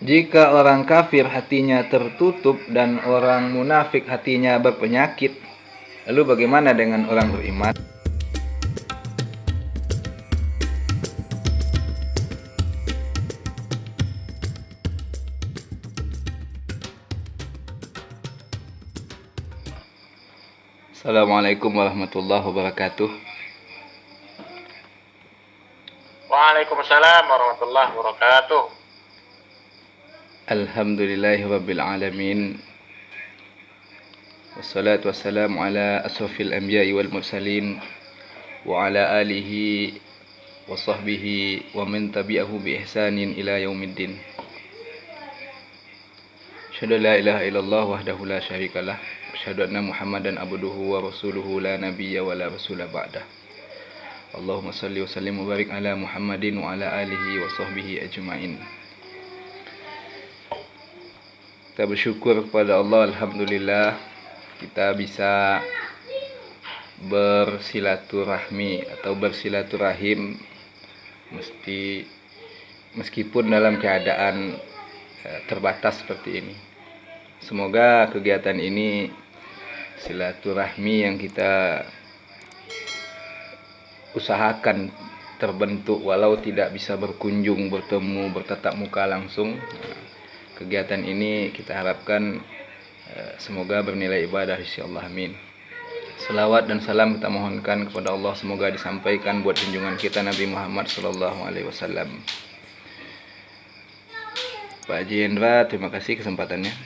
Jika orang kafir hatinya tertutup dan orang munafik hatinya berpenyakit, lalu bagaimana dengan orang beriman? Assalamualaikum warahmatullahi wabarakatuh. Waalaikumsalam warahmatullahi wabarakatuh. Alhamdulillahirabbil alamin. Wassalatu wassalamu ala asrafil anbiya'i wal mursalin wa ala alihi wa sahbihi wa man tabi'ahu bi ihsanin ila yaumiddin. Asyhadu an la ilaha illallah wahdahu la syarikalah, asyhadu anna Muhammadan abduhu wa rasuluhu la nabiyya wa la rasula ba'dah. Allahumma salli wa sallim wa barik ala Muhammadin wa ala alihi wa sahbihi ajma'in. Kita bersyukur kepada Allah, alhamdulillah kita bisa bersilaturahmi atau bersilaturahim meskipun dalam keadaan terbatas seperti ini. Semoga kegiatan ini, silaturahmi yang kita usahakan terbentuk walau tidak bisa berkunjung, bertemu, bertatap muka langsung. Kegiatan ini kita harapkan semoga bernilai ibadah insyaallah, amin. Selawat dan salam kita mohonkan kepada Allah, semoga disampaikan buat junjungan kita Nabi Muhammad SAW. Pak Haji Hendra, terima kasih kesempatannya.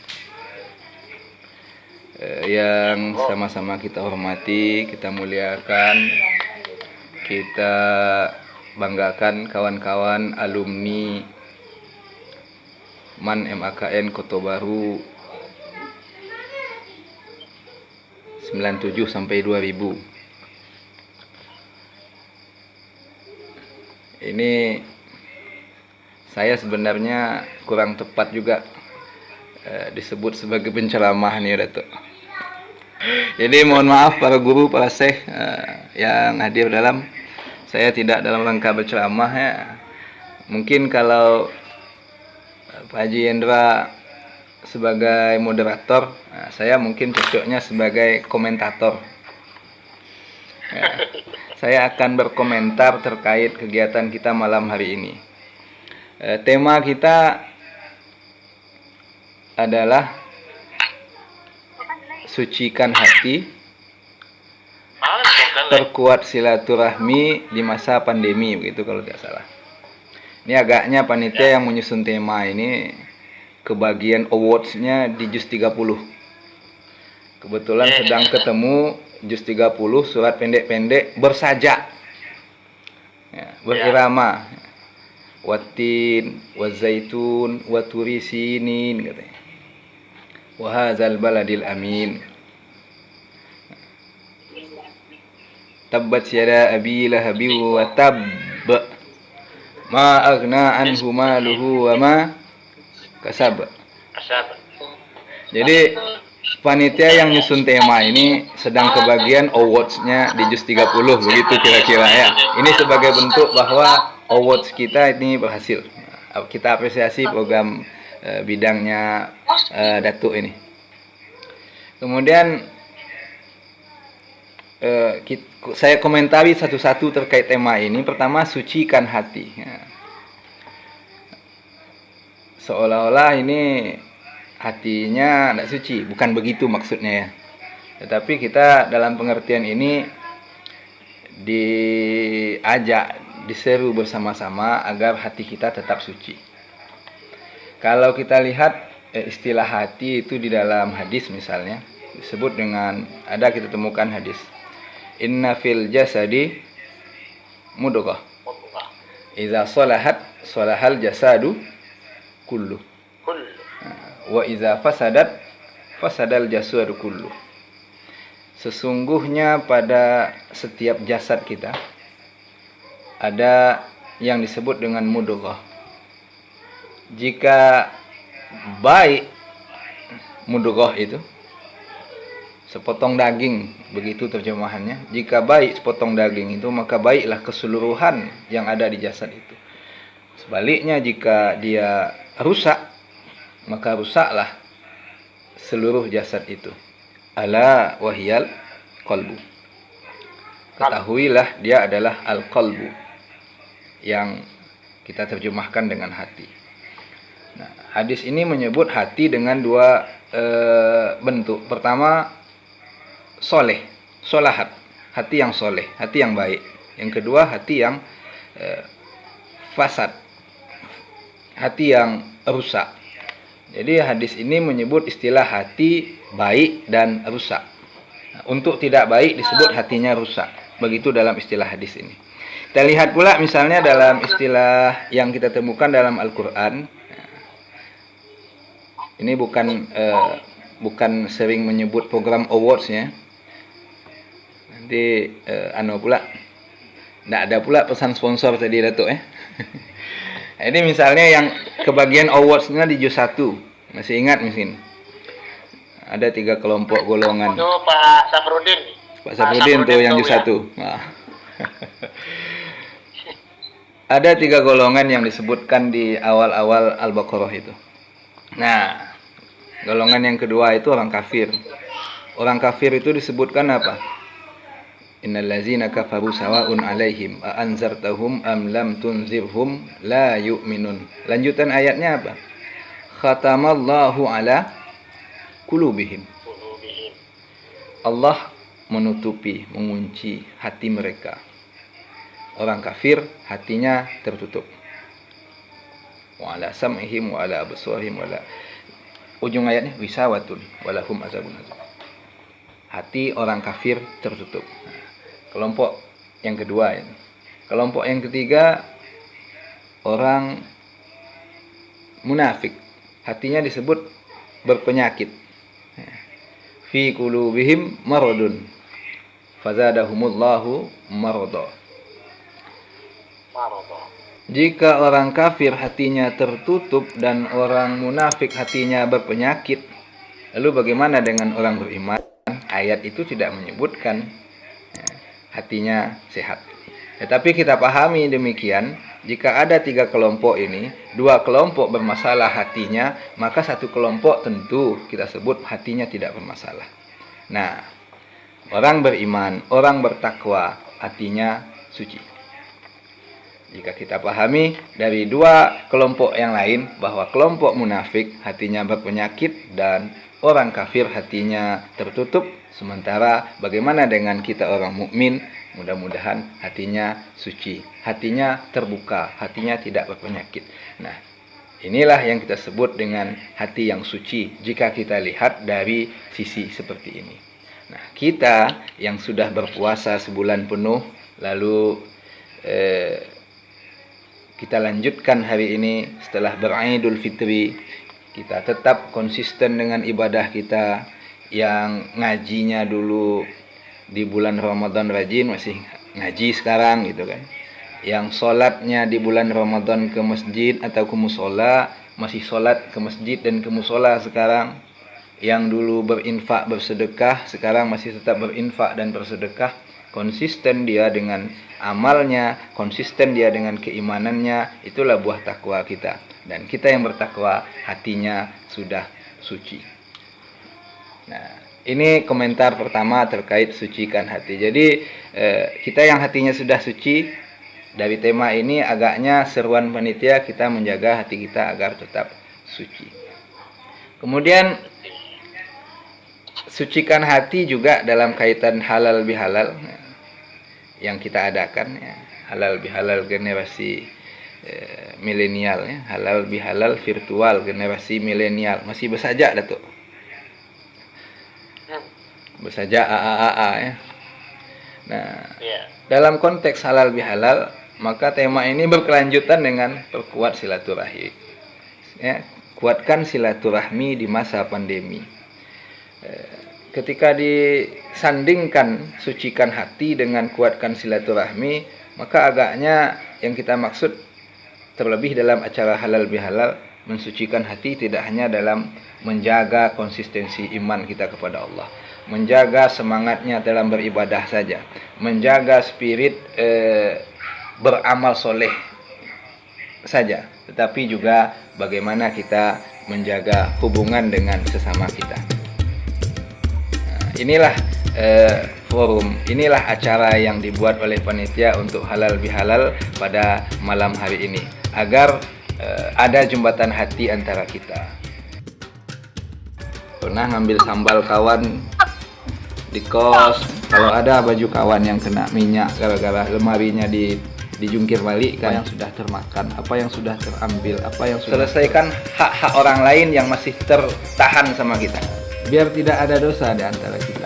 Yang sama-sama kita hormati, kita muliakan, kita banggakan kawan-kawan alumni MAN MAKN Kota Baru 97 sampai 2000. Ini saya sebenarnya kurang tepat juga disebut sebagai penceramah nih, Datuk. Jadi mohon maaf para guru, para syekh yang hadir dalam, saya tidak dalam rangka berceramah ya. Mungkin kalau Pak Haji Hendra sebagai moderator, saya mungkin cocoknya sebagai komentator. Ya, saya akan berkomentar terkait kegiatan kita malam hari ini. Tema kita adalah sucikan hati, perkuat silaturahmi di masa pandemi, begitu kalau tidak salah. Ini agaknya panitia yang menyusun tema ini kebagian awards-nya di Juz 30. Kebetulan sedang ketemu Juz 30 surat pendek-pendek bersajak, ya, berirama. Watin, wazaitun, waturi sinin, katanya. Wahazal baladil amin. Tabbat yada abi lahabi wa tab. Ma aghna anhu maluhu wa ma kasab. Jadi panitia yang nyusun tema ini sedang kebagian awards-nya di Juz 30, begitu kira-kira ya. Ini sebagai bentuk bahwa awards kita ini berhasil. Kita apresiasi program bidangnya Datuk ini. Kemudian saya komentari satu-satu terkait tema ini. Pertama, sucikan hati. Seolah-olah ini hatinya tidak suci, bukan begitu maksudnya ya. Tetapi kita dalam pengertian ini diajak, diseru bersama-sama agar hati kita tetap suci. Kalau kita lihat istilah hati itu di dalam hadis misalnya disebut dengan, ada kita temukan hadis, inna fil jasadi mudghah idza salahat salahal jasadu kullu wa idza fasadat fasadal jasadu kullu. Sesungguhnya pada setiap jasad kita ada yang disebut dengan mudghah. Jika baik mudghah itu sepotong daging, begitu terjemahannya. Jika baik sepotong daging itu, maka baiklah keseluruhan yang ada di jasad itu. Sebaliknya, jika dia rusak, maka rusaklah seluruh jasad itu. Ala wahyal qalbu. Ketahuilah dia adalah al-qalbu, yang kita terjemahkan dengan hati. Nah, hadis ini menyebut hati dengan dua bentuk. Pertama, soleh, solahat, hati yang soleh, hati yang baik. Yang kedua, hati yang fasad, hati yang rusak. Jadi hadis ini menyebut istilah hati baik dan rusak. Nah, untuk tidak baik disebut hatinya rusak. Begitu dalam istilah hadis ini. Kita lihat pula misalnya dalam istilah yang kita temukan dalam Al-Quran. Ini bukan sering menyebut program awards ya. Nanti pula tidak ada pula pesan sponsor tadi Datuk ya. Ini misalnya yang kebagian awards-nya di juz 1. Masih ingat mungkin? Ada 3 kelompok golongan. Itu Pak Safrudin. Pak Safrudin tuh yang juz 1. Nah. Ada 3 golongan yang disebutkan di awal-awal Al-Baqarah itu. Nah, golongan yang kedua itu orang kafir. Orang kafir itu disebutkan apa? Innal ladzina kafaru sawa'un 'alaihim a anzartahum am lam tunzirhum la yu'minun. Lanjutan ayatnya apa? Khatamallahu 'ala qulubihim. Allah menutupi, mengunci hati mereka. Orang kafir hatinya tertutup. Wa 'ala sam'ihim wa 'ala absarihim wa 'ala, ujung ayatnya wisawatun walahum azabun azim. Hati orang kafir tertutup. Nah, kelompok yang kedua ini. Kelompok yang ketiga orang munafik. Hatinya disebut berpenyakit. Fi qulubihim maradun fazadahumullahu marada. Jika orang kafir hatinya tertutup dan orang munafik hatinya berpenyakit, lalu bagaimana dengan orang beriman? Ayat itu tidak menyebutkan hatinya sehat. Tetapi kita pahami demikian, jika ada 3 kelompok ini, 2 kelompok bermasalah hatinya, maka 1 kelompok tentu kita sebut hatinya tidak bermasalah. Nah, orang beriman, orang bertakwa, hatinya suci. Jika kita pahami dari 2 kelompok yang lain, bahwa kelompok munafik hatinya berpenyakit dan orang kafir hatinya tertutup, sementara bagaimana dengan kita orang mukmin? Mudah-mudahan hatinya suci, hatinya terbuka, hatinya tidak berpenyakit. Nah, inilah yang kita sebut dengan hati yang suci jika kita lihat dari sisi seperti ini. Nah, kita yang sudah berpuasa sebulan penuh, lalu kita lanjutkan hari ini setelah beridul fitri, kita tetap konsisten dengan ibadah kita. Yang ngajinya dulu di bulan Ramadan rajin masih ngaji sekarang gitu kan. Yang sholatnya di bulan Ramadan ke masjid atau ke musola masih sholat ke masjid dan ke musola sekarang. Yang dulu berinfak bersedekah sekarang masih tetap berinfak dan bersedekah. Konsisten dia dengan amalnya, konsisten dia dengan keimanannya, itulah buah takwa kita. Dan kita yang bertakwa hatinya sudah suci. Nah, ini komentar pertama terkait sucikan hati. Jadi kita yang hatinya sudah suci, dari tema ini agaknya seruan panitia kita menjaga hati kita agar tetap suci. Kemudian sucikan hati juga dalam kaitan halal bihalal yang kita adakan ya. Halal bihalal generasi milenial ya. Halal bihalal virtual generasi milenial. Masih bersajak Datuk. Bersaja AAA ya. Nah, dalam konteks halal bihalal, maka tema ini berkelanjutan dengan perkuat silaturahmi. Ya, kuatkan silaturahmi di masa pandemi. Ketika disandingkan sucikan hati dengan kuatkan silaturahmi, maka agaknya yang kita maksud terlebih dalam acara halal bihalal, mensucikan hati tidak hanya dalam menjaga konsistensi iman kita kepada Allah, menjaga semangatnya dalam beribadah saja, menjaga spirit beramal soleh saja, tetapi juga bagaimana kita menjaga hubungan dengan sesama kita. Nah, inilah forum, inilah acara yang dibuat oleh panitia untuk halal bihalal pada malam hari ini, agar ada jembatan hati antara kita. Pernah ngambil sambal kawan di kos, kalau ada baju kawan yang kena minyak gara-gara lemarinya dijungkir balik kan, yang sudah termakan, apa yang sudah terambil, apa yang sudah selesaikan hak-hak orang lain yang masih tertahan sama kita, biar tidak ada dosa di antara kita.